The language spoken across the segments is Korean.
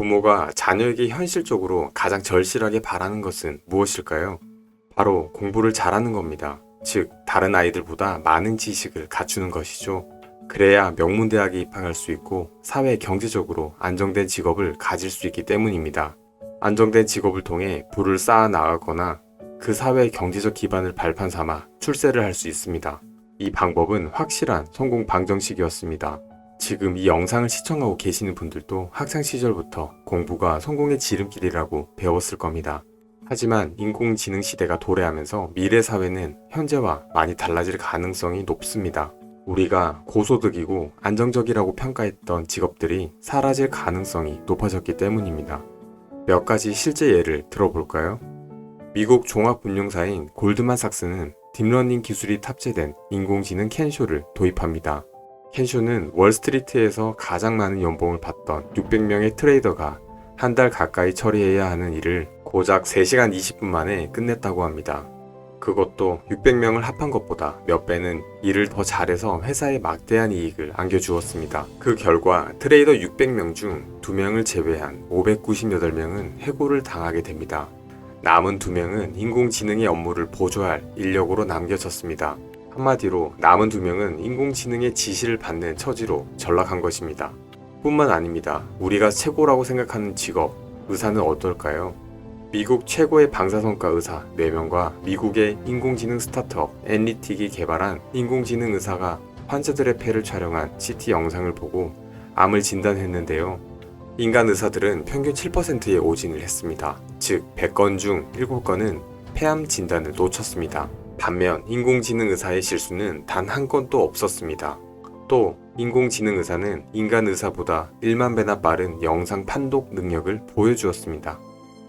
부모가 자녀에게 현실적으로 가장 절실하게 바라는 것은 무엇일까요? 바로 공부를 잘하는 겁니다. 즉, 다른 아이들보다 많은 지식을 갖추는 것이죠. 그래야 명문대학에 입학할 수 있고 사회 경제적으로 안정된 직업을 가질 수 있기 때문입니다. 안정된 직업을 통해 부를 쌓아 나가거나 그 사회의 경제적 기반을 발판 삼아 출세를 할 수 있습니다. 이 방법은 확실한 성공 방정식이었습니다. 지금 이 영상을 시청하고 계시는 분들도 학창시절부터 공부가 성공의 지름길이라고 배웠을 겁니다. 하지만 인공지능 시대가 도래하면서 미래 사회는 현재와 많이 달라질 가능성이 높습니다. 우리가 고소득이고 안정적이라고 평가했던 직업들이 사라질 가능성이 높아졌기 때문입니다. 몇 가지 실제 예를 들어볼까요? 미국 종합금융사인 골드만삭스는 딥러닝 기술이 탑재된 인공지능 켄쇼를 도입합니다. 켄쇼는 월스트리트에서 가장 많은 연봉을 받던 600명의 트레이더가 한 달 가까이 처리해야 하는 일을 고작 3시간 20분 만에 끝냈다고 합니다. 그것도 600명을 합한 것보다 몇 배는 일을 더 잘해서 회사에 막대한 이익을 안겨주었습니다. 그 결과 트레이더 600명 중 2명을 제외한 598명은 해고를 당하게 됩니다. 남은 2명은 인공지능의 업무를 보조할 인력으로 남겨졌습니다. 한마디로 남은 2명은 인공지능의 지시를 받는 처지로 전락한 것입니다. 뿐만 아닙니다. 우리가 최고라고 생각하는 직업, 의사는 어떨까요? 미국 최고의 방사선과 의사 4명과 미국의 인공지능 스타트업 앤리틱이 개발한 인공지능 의사가 환자들의 폐를 촬영한 CT 영상을 보고 암을 진단했는데요. 인간 의사들은 평균 7%의 오진을 했습니다. 즉 100건 중 7건은 폐암 진단을 놓쳤습니다. 반면 인공지능 의사의 실수는 단 한 건도 없었습니다. 또 인공지능 의사는 인간 의사보다 1만 배나 빠른 영상 판독 능력을 보여주었습니다.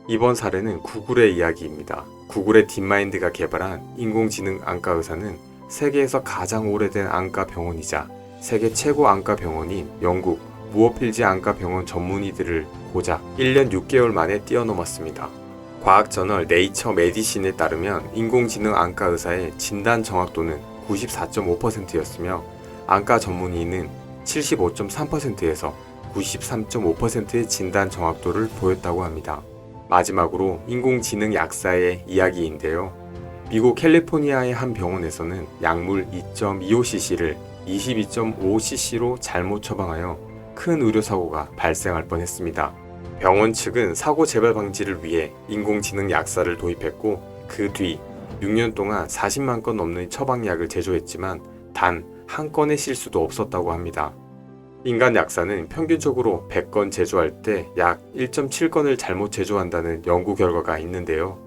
이번 사례는 구글의 이야기입니다. 구글의 딥마인드가 개발한 인공지능 안과 의사는 세계에서 가장 오래된 안과 병원이자 세계 최고 안과 병원인 영국 무어필지 안과 병원 전문의들을 고작 1년 6개월 만에 뛰어넘었습니다. 과학저널 네이처 메디신에 따르면 인공지능 안과 의사의 진단 정확도는 94.5%였으며 안과 전문의는 75.3%에서 93.5%의 진단 정확도를 보였다고 합니다. 마지막으로 인공지능 약사의 이야기인데요. 미국 캘리포니아의 한 병원에서는 약물 2.25cc를 22.5cc로 잘못 처방하여 큰 의료사고가 발생할 뻔했습니다. 병원 측은 사고 재발 방지를 위해 인공지능 약사를 도입했고 그 뒤 6년 동안 40만 건 넘는 처방약을 제조했지만 단 한 건의 실수도 없었다고 합니다. 인간 약사는 평균적으로 100건 제조할 때 약 1.7건을 잘못 제조한다는 연구 결과가 있는데요.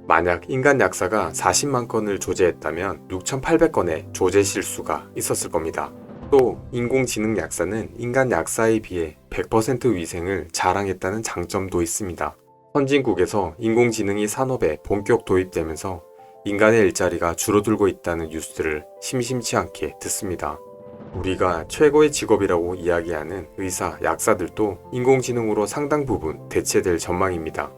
만약 인간 약사가 40만 건을 조제했다면 6,800건의 조제 실수가 있었을 겁니다. 또 인공지능 약사는 인간 약사에 비해 100% 위생을 자랑했다는 장점도 있습니다. 선진국에서 인공지능이 산업에 본격 도입되면서 인간의 일자리가 줄어들고 있다는 뉴스를 심심치 않게 듣습니다. 우리가 최고의 직업이라고 이야기하는 의사, 약사들도 인공지능으로 상당 부분 대체될 전망입니다.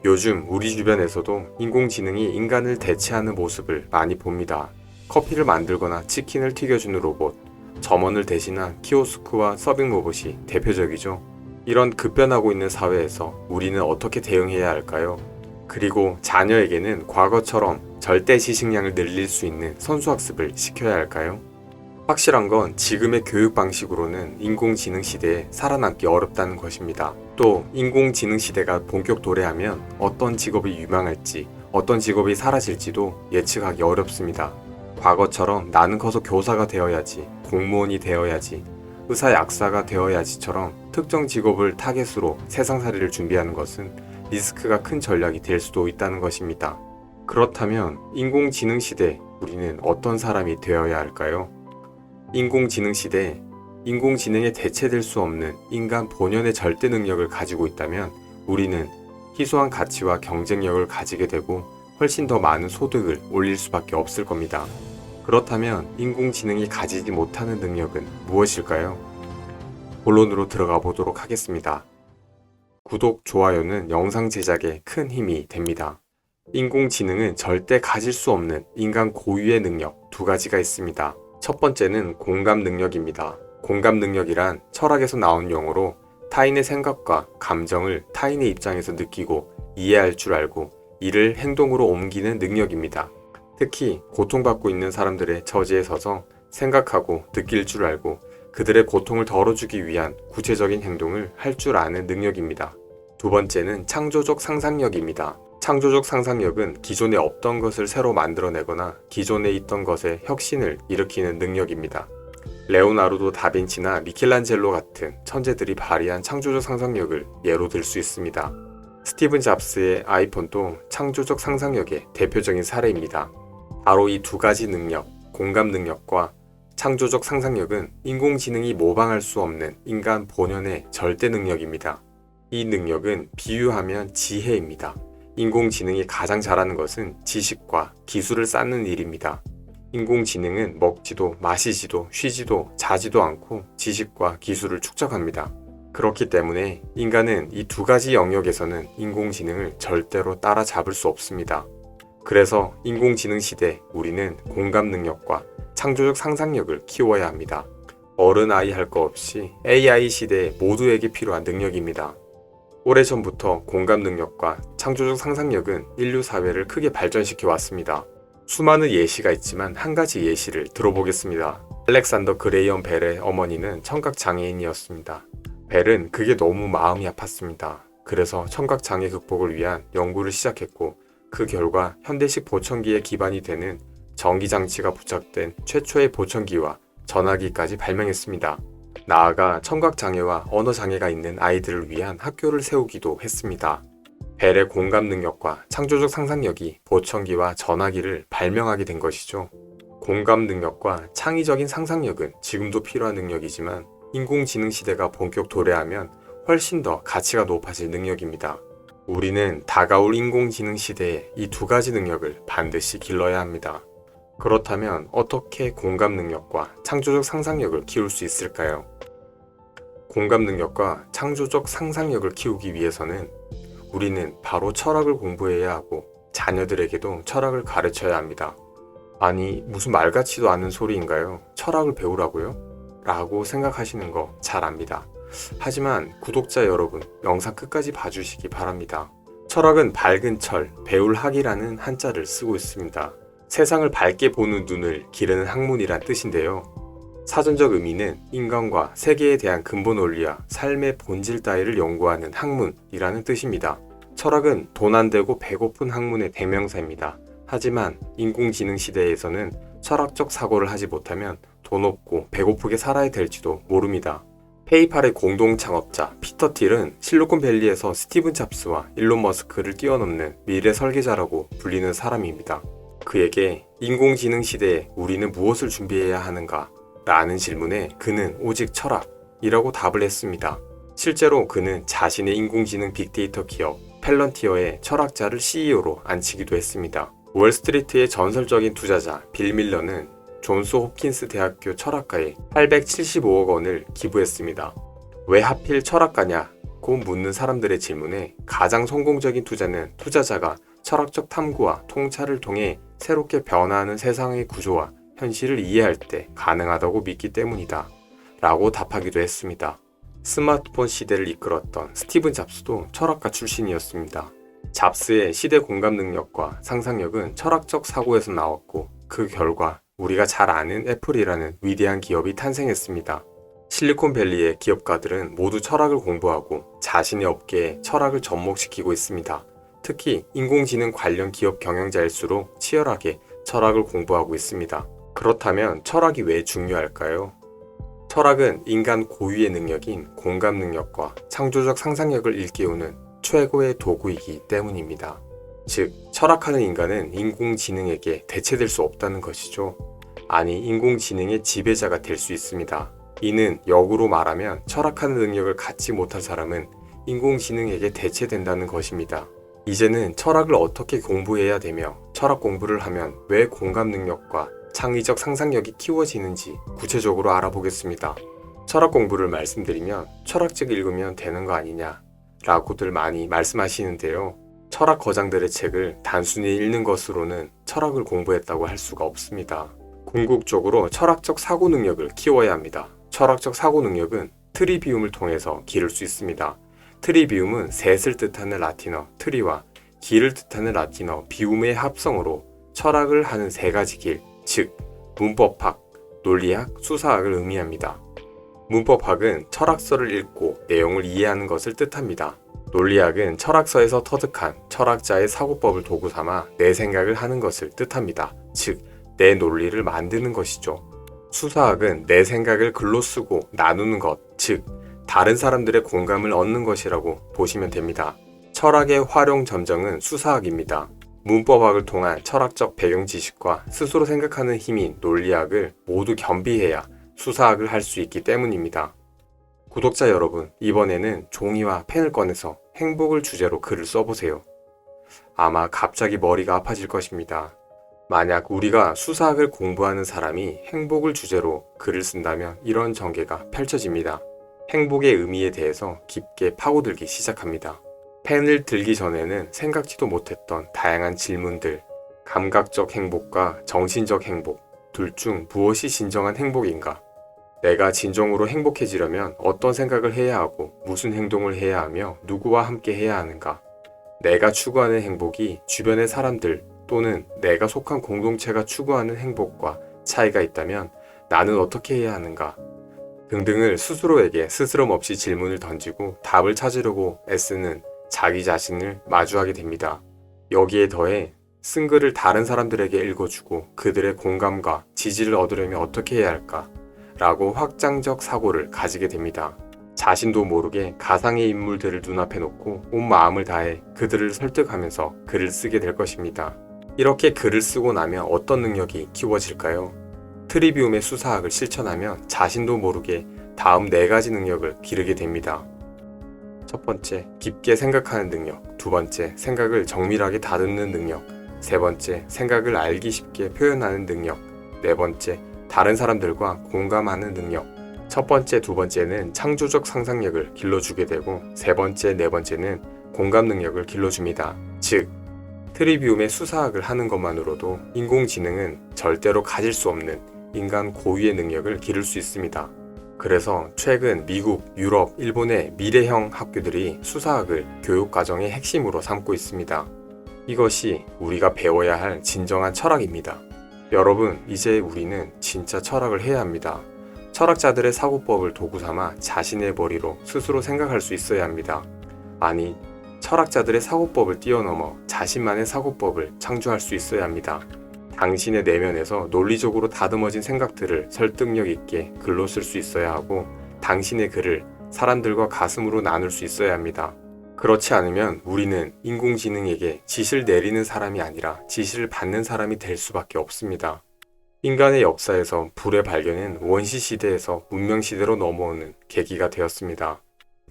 요즘 우리 주변에서도 인공지능이 인간을 대체하는 모습을 많이 봅니다. 커피를 만들거나 치킨을 튀겨주는 로봇, 점원을 대신한 키오스크와 서빙 로봇이 대표적이죠. 이런 급변하고 있는 사회에서 우리는 어떻게 대응해야 할까요? 그리고 자녀에게는 과거처럼 절대 지식량을 늘릴 수 있는 선수학습을 시켜야 할까요? 확실한 건 지금의 교육 방식으로는 인공지능 시대에 살아남기 어렵다는 것입니다. 또 인공지능 시대가 본격 도래하면 어떤 직업이 유망할지, 어떤 직업이 사라질지도 예측하기 어렵습니다. 과거처럼 나는 커서 교사가 되어야지, 공무원이 되어야지, 의사 약사가 되어야지처럼 특정 직업을 타겟으로 세상살이를 준비하는 것은 리스크가 큰 전략이 될 수도 있다는 것입니다. 그렇다면 인공지능 시대 우리는 어떤 사람이 되어야 할까요? 인공지능 시대, 인공지능에 대체될 수 없는 인간 본연의 절대 능력을 가지고 있다면 우리는 희소한 가치와 경쟁력을 가지게 되고 훨씬 더 많은 소득을 올릴 수밖에 없을 겁니다. 그렇다면 인공지능이 가지지 못하는 능력은 무엇일까요? 본론으로 들어가 보도록 하겠습니다. 구독, 좋아요는 영상 제작에 큰 힘이 됩니다. 인공지능은 절대 가질 수 없는 인간 고유의 능력 2가지가 있습니다. 첫 번째는 공감 능력입니다. 공감 능력이란 철학에서 나온 용어로 타인의 생각과 감정을 타인의 입장에서 느끼고 이해할 줄 알고 이를 행동으로 옮기는 능력입니다. 특히 고통받고 있는 사람들의 처지에 서서 생각하고 느낄 줄 알고 그들의 고통을 덜어주기 위한 구체적인 행동을 할 줄 아는 능력입니다. 두 번째는 창조적 상상력입니다. 창조적 상상력은 기존에 없던 것을 새로 만들어내거나 기존에 있던 것에 혁신을 일으키는 능력입니다. 레오나르도 다빈치나 미켈란젤로 같은 천재들이 발휘한 창조적 상상력을 예로 들 수 있습니다. 스티븐 잡스의 아이폰도 창조적 상상력의 대표적인 사례입니다. 바로 이 두 가지 능력, 공감 능력과 창조적 상상력은 인공지능이 모방할 수 없는 인간 본연의 절대 능력입니다. 이 능력은 비유하면 지혜입니다. 인공지능이 가장 잘하는 것은 지식과 기술을 쌓는 일입니다. 인공지능은 먹지도 마시지도 쉬지도 자지도 않고 지식과 기술을 축적합니다. 그렇기 때문에 인간은 이 두 가지 영역에서는 인공지능을 절대로 따라잡을 수 없습니다. 그래서 인공지능 시대 우리는 공감 능력과 창조적 상상력을 키워야 합니다. 어른 아이 할 거 없이 AI 시대에 모두에게 필요한 능력입니다. 오래전부터 공감 능력과 창조적 상상력은 인류 사회를 크게 발전시켜 왔습니다. 수많은 예시가 있지만 한 가지 예시를 들어보겠습니다. 알렉산더 그레이엄 벨의 어머니는 청각장애인이었습니다. 벨은 그게 너무 마음이 아팠습니다. 그래서 청각장애 극복을 위한 연구를 시작했고 그 결과 현대식 보청기의 기반이 되는 전기장치가 부착된 최초의 보청기와 전화기까지 발명했습니다. 나아가 청각장애와 언어장애가 있는 아이들을 위한 학교를 세우기도 했습니다. 벨의 공감 능력과 창조적 상상력이 보청기와 전화기를 발명하게 된 것이죠. 공감 능력과 창의적인 상상력은 지금도 필요한 능력이지만 인공지능 시대가 본격 도래하면 훨씬 더 가치가 높아질 능력입니다. 우리는 다가올 인공지능 시대에 이 두 가지 능력을 반드시 길러야 합니다. 그렇다면 어떻게 공감 능력과 창조적 상상력을 키울 수 있을까요? 공감 능력과 창조적 상상력을 키우기 위해서는 우리는 바로 철학을 공부해야 하고 자녀들에게도 철학을 가르쳐야 합니다. 아니, 무슨 말 같지도 않은 소리인가요? 철학을 배우라고요? 라고 생각하시는 거 잘 압니다. 하지만 구독자 여러분, 영상 끝까지 봐주시기 바랍니다. 철학은 밝은 철, 배울 학이라는 한자를 쓰고 있습니다. 세상을 밝게 보는 눈을 기르는 학문이란 뜻인데요. 사전적 의미는 인간과 세계에 대한 근본 원리와 삶의 본질 따위를 연구하는 학문이라는 뜻입니다. 철학은 돈 안 되고 배고픈 학문의 대명사입니다. 하지만 인공지능 시대에서는 철학적 사고를 하지 못하면 돈 없고 배고프게 살아야 될지도 모릅니다. 페이팔의 공동 창업자 피터 틸은 실리콘밸리에서 스티븐 잡스와 일론 머스크를 뛰어넘는 미래 설계자라고 불리는 사람입니다. 그에게 인공지능 시대에 우리는 무엇을 준비해야 하는가? 라는 질문에 그는 오직 철학이라고 답을 했습니다. 실제로 그는 자신의 인공지능 빅데이터 기업 펠런티어의 철학자를 CEO로 앉히기도 했습니다. 월스트리트의 전설적인 투자자 빌 밀러는 존스 홉킨스 대학교 철학과에 875억 원을 기부했습니다. 왜 하필 철학가냐고 묻는 사람들의 질문에 가장 성공적인 투자는 투자자가 철학적 탐구와 통찰을 통해 새롭게 변화하는 세상의 구조와 현실을 이해할 때 가능하다고 믿기 때문이다 라고 답하기도 했습니다. 스마트폰 시대를 이끌었던 스티븐 잡스도 철학가 출신이었습니다. 잡스의 시대 공감 능력과 상상력은 철학적 사고에서 나왔고 그 결과 우리가 잘 아는 애플이라는 위대한 기업이 탄생했습니다. 실리콘밸리의 기업가들은 모두 철학을 공부하고 자신의 업계에 철학을 접목시키고 있습니다. 특히 인공지능 관련 기업 경영자일수록 치열하게 철학을 공부하고 있습니다. 그렇다면 철학이 왜 중요할까요? 철학은 인간 고유의 능력인 공감 능력과 창조적 상상력을 일깨우는 최고의 도구이기 때문입니다. 즉, 철학하는 인간은 인공지능에게 대체될 수 없다는 것이죠. 아니, 인공지능의 지배자가 될 수 있습니다. 이는 역으로 말하면 철학하는 능력을 갖지 못한 사람은 인공지능에게 대체된다는 것입니다. 이제는 철학을 어떻게 공부해야 되며 철학 공부를 하면 왜 공감 능력과 창의적 상상력이 키워지는지 구체적으로 알아보겠습니다. 철학 공부를 말씀드리면 철학책 읽으면 되는 거 아니냐 라고들 많이 말씀하시는데요. 철학 거장들의 책을 단순히 읽는 것으로는 철학을 공부했다고 할 수가 없습니다. 궁극적으로 철학적 사고 능력을 키워야 합니다. 철학적 사고 능력은 트리비움을 통해서 기를 수 있습니다. 트리비움은 셋을 뜻하는 라틴어 트리와 기를 뜻하는 라틴어 비움의 합성어로 철학을 하는 세 가지 길, 즉 문법학, 논리학, 수사학을 의미합니다. 문법학은 철학서를 읽고 내용을 이해하는 것을 뜻합니다. 논리학은 철학서에서 터득한 철학자의 사고법을 도구 삼아 내 생각을 하는 것을 뜻합니다. 즉, 내 논리를 만드는 것이죠. 수사학은 내 생각을 글로 쓰고 나누는 것, 즉, 다른 사람들의 공감을 얻는 것이라고 보시면 됩니다. 철학의 활용 점정은 수사학입니다. 문법학을 통한 철학적 배경 지식과 스스로 생각하는 힘인 논리학을 모두 겸비해야 수사학을 할 수 있기 때문입니다. 구독자 여러분, 이번에는 종이와 펜을 꺼내서 행복을 주제로 글을 써보세요. 아마 갑자기 머리가 아파질 것입니다. 만약 우리가 수사학을 공부하는 사람이 행복을 주제로 글을 쓴다면 이런 전개가 펼쳐집니다. 행복의 의미에 대해서 깊게 파고들기 시작합니다. 펜을 들기 전에는 생각지도 못했던 다양한 질문들, 감각적 행복과 정신적 행복, 둘 중 무엇이 진정한 행복인가? 내가 진정으로 행복해지려면 어떤 생각을 해야 하고 무슨 행동을 해야 하며 누구와 함께 해야 하는가? 내가 추구하는 행복이 주변의 사람들 또는 내가 속한 공동체가 추구하는 행복과 차이가 있다면 나는 어떻게 해야 하는가? 등등을 스스로에게 스스럼 없이 질문을 던지고 답을 찾으려고 애쓰는 자기 자신을 마주하게 됩니다. 여기에 더해 쓴 글을 다른 사람들에게 읽어주고 그들의 공감과 지지를 얻으려면 어떻게 해야 할까? 라고 확장적 사고를 가지게 됩니다. 자신도 모르게 가상의 인물들을 눈앞에 놓고 온 마음을 다해 그들을 설득하면서 글을 쓰게 될 것입니다. 이렇게 글을 쓰고 나면 어떤 능력이 키워질까요? 트리비움의 수사학을 실천하면 자신도 모르게 다음 4가지 능력을 기르게 됩니다. 첫 번째, 깊게 생각하는 능력. 두 번째, 생각을 정밀하게 다듬는 능력. 세 번째, 생각을 알기 쉽게 표현하는 능력. 네 번째, 다른 사람들과 공감하는 능력. 첫 번째, 두 번째는 창조적 상상력을 길러주게 되고 세 번째, 네 번째는 공감 능력을 길러줍니다. 즉, 트리비움의 수사학을 하는 것만으로도 인공지능은 절대로 가질 수 없는 인간 고유의 능력을 기를 수 있습니다. 그래서 최근 미국, 유럽, 일본의 미래형 학교들이 수사학을 교육과정의 핵심으로 삼고 있습니다. 이것이 우리가 배워야 할 진정한 철학입니다. 여러분, 이제 우리는 진짜 철학을 해야 합니다. 철학자들의 사고법을 도구 삼아 자신의 머리로 스스로 생각할 수 있어야 합니다. 아니, 철학자들의 사고법을 뛰어넘어 자신만의 사고법을 창조할 수 있어야 합니다. 당신의 내면에서 논리적으로 다듬어진 생각들을 설득력 있게 글로 쓸 수 있어야 하고 당신의 글을 사람들과 가슴으로 나눌 수 있어야 합니다. 그렇지 않으면 우리는 인공지능에게 지시를 내리는 사람이 아니라 지시를 받는 사람이 될 수밖에 없습니다. 인간의 역사에서 불의 발견은 원시 시대에서 문명 시대로 넘어오는 계기가 되었습니다.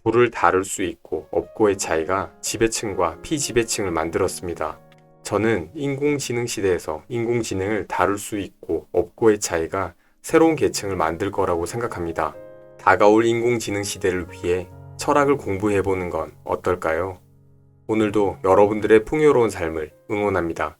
불을 다룰 수 있고 없고의 차이가 지배층과 피지배층을 만들었습니다. 저는 인공지능 시대에서 인공지능을 다룰 수 있고 없고의 차이가 새로운 계층을 만들 거라고 생각합니다. 다가올 인공지능 시대를 위해 철학을 공부해보는 건 어떨까요? 오늘도 여러분들의 풍요로운 삶을 응원합니다.